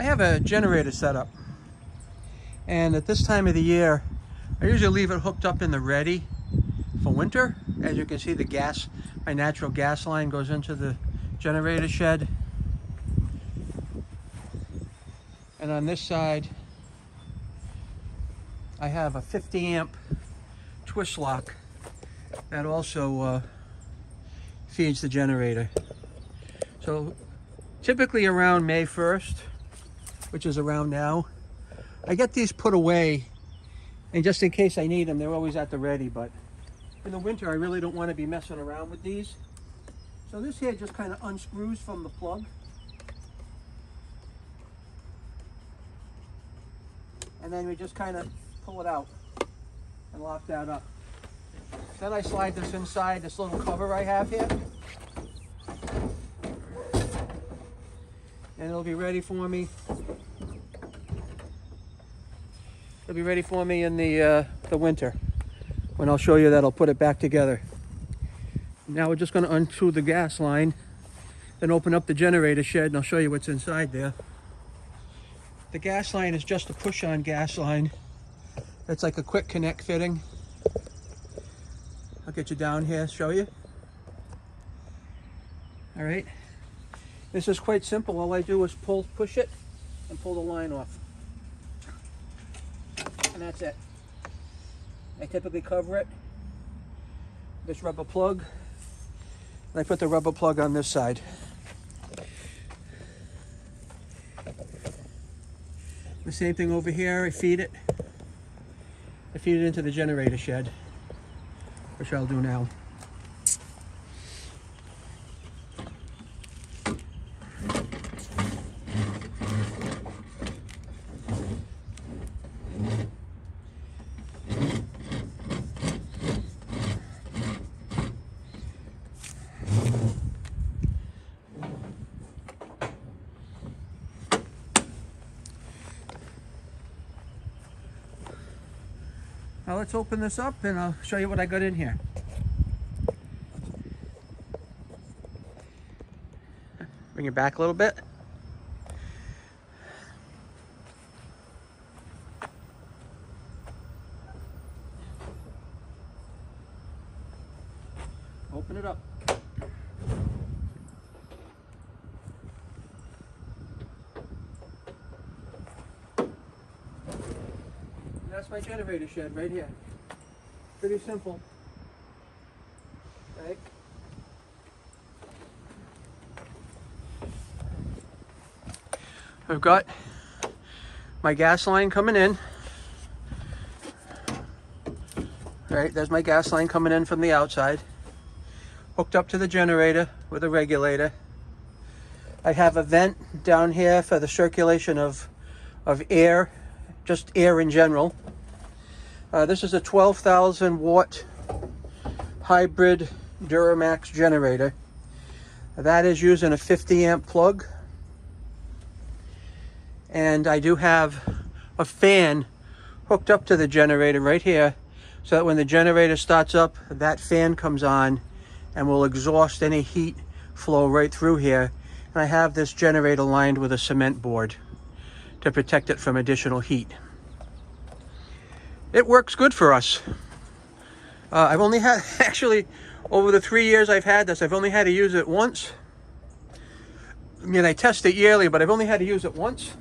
I have a generator set up, and at this time of the year I usually leave it hooked up in the ready for winter. As you can see, the gas, my natural gas line goes into the generator shed, and on this side I have a 50 amp twist lock that also feeds the generator. So typically around May 1st, which is around now, I get these put away, and just in case I need them, they're always at the ready. But in the winter, I really don't want to be messing around with these. So this here just kind of unscrews from the plug. And then we just kind of pull it out and lock that up. Then I slide this inside this little cover I have here. And it'll be ready for me. It'll be ready for me in the winter, when I'll show you that I'll put it back together. Now we're just going to unscrew the gas line, then open up the generator shed, and I'll show you what's inside there. The gas line is just a push-on gas line. It's like a quick connect fitting. I'll get you down here, show you. All right. This is quite simple. All I do is push it, and pull the line off. And that's it. I typically cover it with this rubber plug, and I put the rubber plug on this side. The same thing over here. I feed it into the generator shed, which I'll do now. Now let's open this up and I'll show you what I got in here. Bring it back a little bit. Open it up. That's my generator shed right here. Pretty simple. Right? I've got my gas line coming in. Right, there's my gas line coming in from the outside. Hooked up to the generator with a regulator. I have a vent down here for the circulation of air, just air in general. This is a 12,000 watt hybrid Duramax generator. That is using a 50 amp plug. And I do have a fan hooked up to the generator right here, so that when the generator starts up, that fan comes on and will exhaust any heat flow right through here. And I have this generator lined with a cement board to protect it from additional heat. It works good for us. I've only had, actually, over the 3 years I've had this, I've only had to use it once. I mean, I test it yearly, but I've only had to use it once.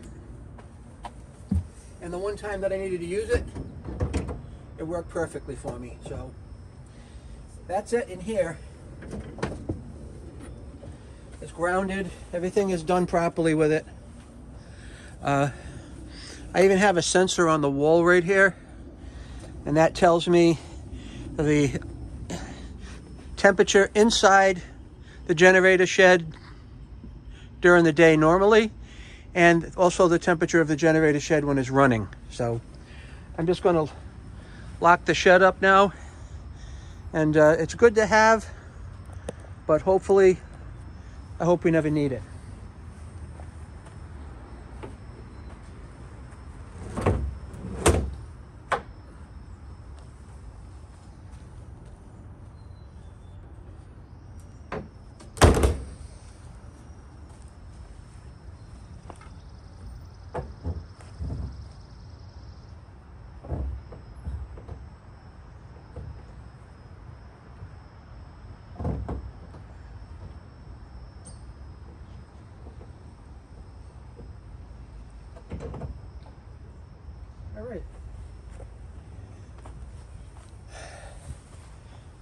And the one time that I needed to use it, it worked perfectly for me. So that's it in here. It's grounded. Everything is done properly with it. I even have a sensor on the wall right here, and that tells me the temperature inside the generator shed during the day normally, and also the temperature of the generator shed when it's running. So I'm just going to lock the shed up now, and it's good to have, but hopefully, I hope we never need it.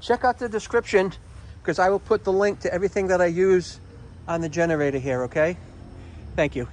check out the description because I will put the link to everything that I use on the generator here, okay? Thank you.